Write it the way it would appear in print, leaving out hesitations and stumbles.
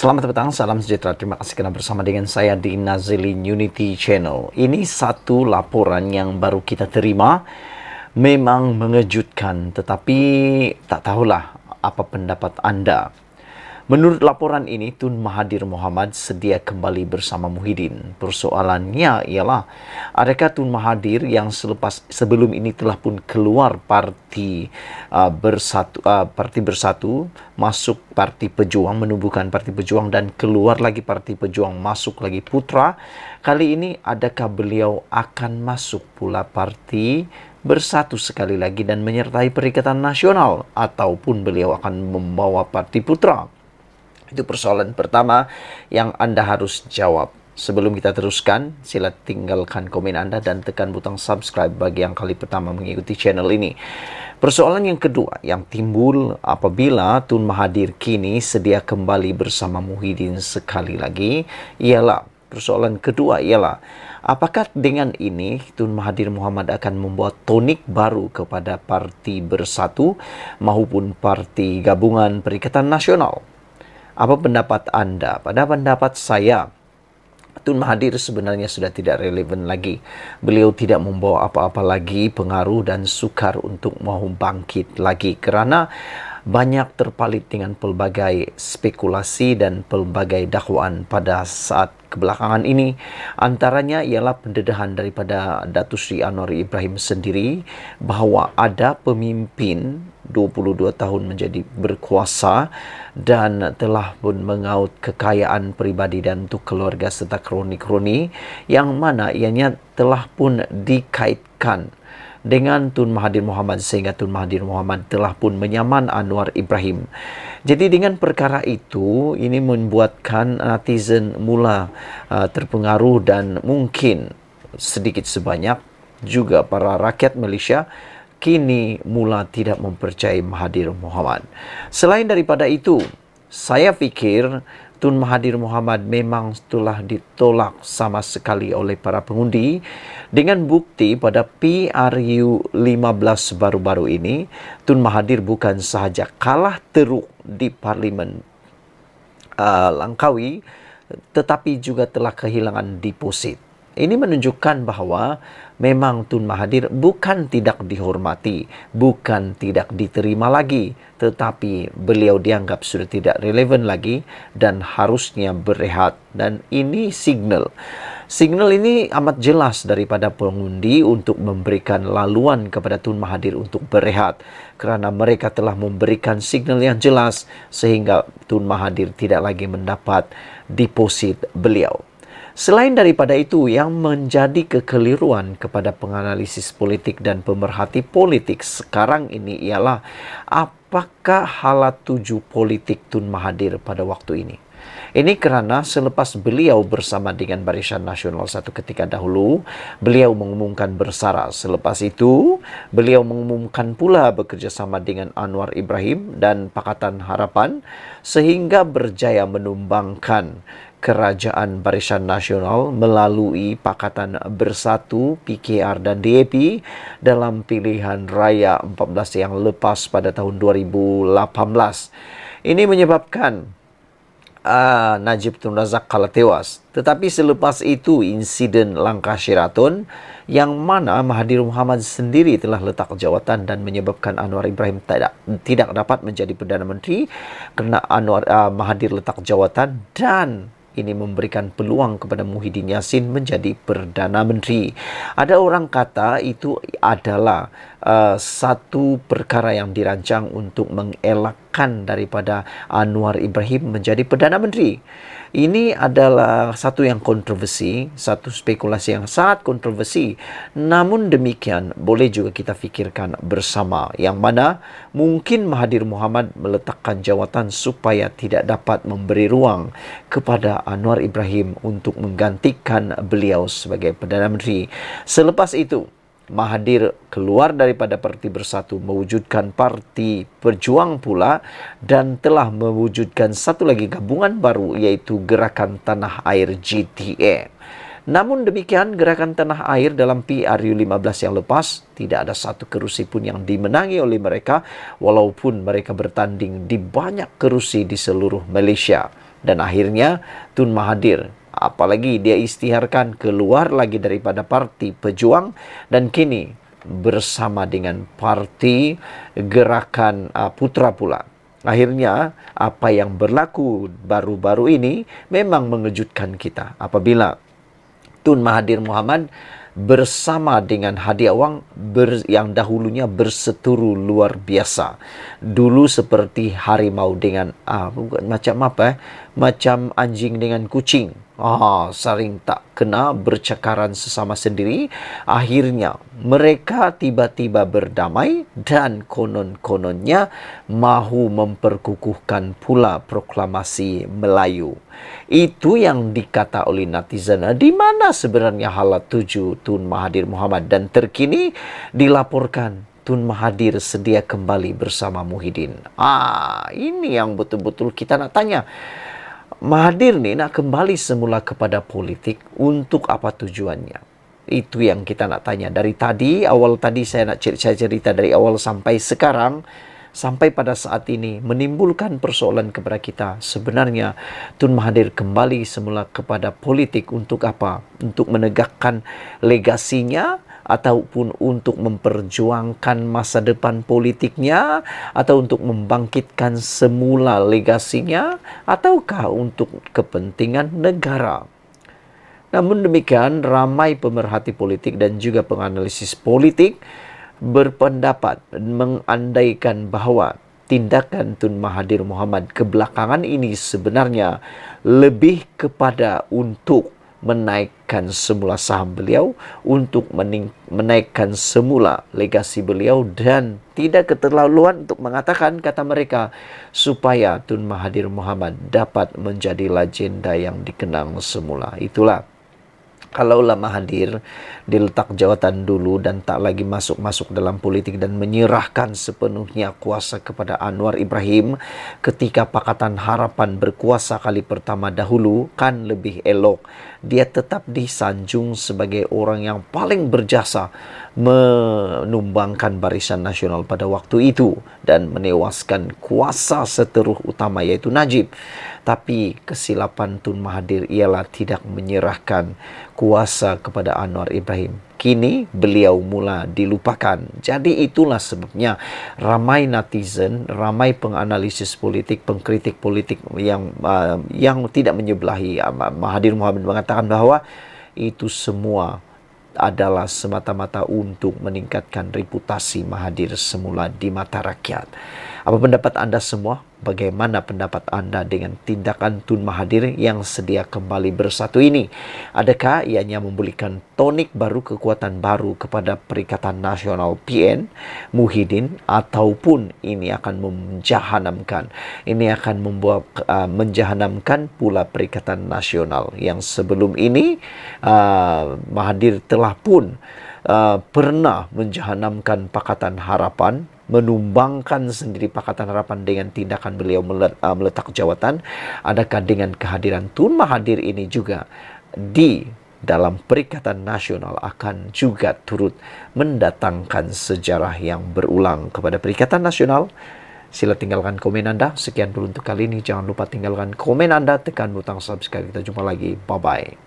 Selamat petang, salam sejahtera. Terima kasih kerana bersama dengan saya di Nazilin Unity Channel. Ini satu laporan yang baru kita terima. Memang mengejutkan, tetapi tak tahulah apa pendapat anda. Menurut laporan ini, Tun Mahathir Mohamad sedia kembali bersama Muhyiddin. Persoalannya ialah, adakah Tun Mahathir yang sebelum ini telah pun keluar Parti Bersatu, masuk Parti Pejuang, menubuhkan Parti Pejuang dan keluar lagi Parti Pejuang, masuk lagi Putra. Kali ini adakah beliau akan masuk pula Parti Bersatu sekali lagi dan menyertai Perikatan Nasional, ataupun beliau akan membawa Parti Putra? Itu persoalan pertama yang anda harus jawab. Sebelum kita teruskan, sila tinggalkan komen anda dan tekan butang subscribe bagi yang kali pertama mengikuti channel ini. Persoalan yang kedua yang timbul apabila Tun Mahathir kini sedia kembali bersama Muhyiddin sekali lagi ialah, persoalan kedua ialah, apakah dengan ini Tun Mahathir Mohamad akan membuat tonik baru kepada Parti Bersatu maupun Parti Gabungan Perikatan Nasional? Apa pendapat anda? Pada pendapat saya, Tun Mahathir sebenarnya sudah tidak relevan lagi. Beliau tidak membawa apa-apa lagi pengaruh dan sukar untuk mau bangkit lagi kerana banyak terpalit dengan pelbagai spekulasi dan pelbagai dakwaan pada saat kebelakangan ini. Antaranya ialah pendedahan daripada Datuk Seri Anwar Ibrahim sendiri bahawa ada pemimpin 22 tahun menjadi berkuasa dan telah pun mengaut kekayaan peribadi dan untuk keluarga serta kroni-kroni yang mana ianya telah pun dikaitkan dengan Tun Mahathir Mohamad sehingga Tun Mahathir Mohamad telah pun menyaman Anwar Ibrahim. Jadi dengan perkara itu, ini membuatkan netizen mula terpengaruh dan mungkin sedikit sebanyak juga para rakyat Malaysia kini mula tidak mempercayai Mahathir Mohamad. Selain daripada itu, saya fikir Tun Mahathir Mohamad memang telah ditolak sama sekali oleh para pengundi dengan bukti pada PRU 15 baru-baru ini, Tun Mahathir bukan sahaja kalah teruk di Parlimen Langkawi tetapi juga telah kehilangan deposit. Ini menunjukkan bahawa memang Tun Mahathir bukan tidak dihormati, bukan tidak diterima lagi, tetapi beliau dianggap sudah tidak relevan lagi dan harusnya berehat. Dan ini signal. Signal ini amat jelas daripada pengundi untuk memberikan laluan kepada Tun Mahathir untuk berehat kerana mereka telah memberikan signal yang jelas sehingga Tun Mahathir tidak lagi mendapat deposit beliau. Selain daripada itu, yang menjadi kekeliruan kepada penganalisis politik dan pemerhati politik sekarang ini ialah apakah halat tuju politik Tun Mahathir pada waktu ini. Ini kerana selepas beliau bersama dengan Barisan Nasional satu ketika dahulu, beliau mengumumkan bersara. Selepas itu, beliau mengumumkan pula bekerjasama dengan Anwar Ibrahim dan Pakatan Harapan sehingga berjaya menumbangkan Kerajaan Barisan Nasional melalui Pakatan Bersatu, PKR dan DAP dalam pilihan raya 14 yang lepas pada tahun 2018. Ini menyebabkan Najib Tun Razak kalah tewas. Tetapi selepas itu insiden Langkah Sheraton yang mana Mahathir Mohamad sendiri telah letak jawatan dan menyebabkan Anwar Ibrahim tidak dapat menjadi Perdana Menteri kerana Mahathir letak jawatan dan ini memberikan peluang kepada Muhyiddin Yassin menjadi Perdana Menteri. Ada orang kata itu adalah satu perkara yang dirancang untuk mengelakkan daripada Anwar Ibrahim menjadi Perdana Menteri. Ini adalah satu yang kontroversi, satu spekulasi yang sangat kontroversi. Namun demikian, boleh juga kita fikirkan bersama yang mana mungkin Mahathir Mohamad meletakkan jawatan supaya tidak dapat memberi ruang kepada Anwar Ibrahim untuk menggantikan beliau sebagai Perdana Menteri. Selepas itu, Mahathir keluar daripada Parti Bersatu mewujudkan Parti Pejuang pula dan telah mewujudkan satu lagi gabungan baru iaitu Gerakan Tanah Air GTA. Namun demikian, Gerakan Tanah Air dalam PRU 15 yang lepas tidak ada satu kerusi pun yang dimenangi oleh mereka walaupun mereka bertanding di banyak kerusi di seluruh Malaysia. Dan akhirnya Tun Mahathir, apalagi dia isytiharkan keluar lagi daripada Parti Pejuang dan kini bersama dengan Parti Gerakan Putra pula. Akhirnya apa yang berlaku baru-baru ini memang mengejutkan kita apabila Tun Mahathir Mohamad bersama dengan Hadi Awang yang dahulunya berseteru luar biasa. Dulu seperti harimau dengan macam apa? Macam anjing dengan kucing. Saling tak kena, bercakaran sesama sendiri. Akhirnya mereka tiba-tiba berdamai dan konon-kononnya mahu memperkukuhkan pula proklamasi Melayu. Itu yang dikata oleh netizen. Di mana sebenarnya hala tuju Tun Mahathir Mohamad? Dan terkini dilaporkan Tun Mahathir sedia kembali bersama Muhyiddin. Ini yang betul-betul kita nak tanya. Mahathir ni nak kembali semula kepada politik untuk apa tujuannya? Itu yang kita nak tanya. Dari tadi, awal tadi saya nak cerita dari awal sampai sekarang, sampai pada saat ini menimbulkan persoalan kepada kita. Sebenarnya Tun Mahathir kembali semula kepada politik untuk apa? Untuk menegakkan legasinya ataupun untuk memperjuangkan masa depan politiknya, atau untuk membangkitkan semula legasinya, ataukah untuk kepentingan negara. Namun demikian, ramai pemerhati politik dan juga penganalisis politik berpendapat mengandaikan bahawa tindakan Tun Mahathir Mohamad kebelakangan ini sebenarnya lebih kepada untuk menaikkan semula saham beliau, untuk menaikkan semula legasi beliau, dan tidak keterlaluan untuk mengatakan, kata mereka, supaya Tun Mahathir Mohamad dapat menjadi legenda yang dikenang semula. Itulah, kalaulah Mahathir diletak jawatan dulu dan tak lagi masuk-masuk dalam politik dan menyerahkan sepenuhnya kuasa kepada Anwar Ibrahim ketika Pakatan Harapan berkuasa kali pertama dahulu, kan lebih elok. Dia tetap disanjung sebagai orang yang paling berjasa menumbangkan Barisan Nasional pada waktu itu dan menewaskan kuasa seteruh utama yaitu Najib. Tapi kesilapan Tun Mahathir ialah tidak menyerahkan kuasa kepada Anwar Ibrahim. Kini beliau mula dilupakan. Jadi itulah sebabnya ramai netizen, ramai penganalisis politik, pengkritik politik yang tidak menyebelahi Mahathir Mohamad mengatakan bahawa itu semua adalah semata-mata untuk meningkatkan reputasi Mahathir semula di mata rakyat. Apa pendapat anda semua? Bagaimana pendapat anda dengan tindakan Tun Mahathir yang sedia kembali bersatu ini? Adakah ianya memberikan tonik baru, kekuatan baru kepada Perikatan Nasional PN, Muhyiddin, ataupun ini akan menjahanamkan, ini akan membuat menjahanamkan pula Perikatan Nasional yang sebelum ini Mahathir telah pun pernah menjahanamkan Pakatan Harapan, menumbangkan sendiri Pakatan Harapan dengan tindakan beliau meletak jawatan. Adakah dengan kehadiran Tun Mahathir ini juga di dalam Perikatan Nasional akan juga turut mendatangkan sejarah yang berulang kepada Perikatan Nasional? Sila tinggalkan komen anda. Sekian dulu untuk kali ini. Jangan lupa tinggalkan komen anda, tekan butang subscribe. Kita jumpa lagi. Bye-bye.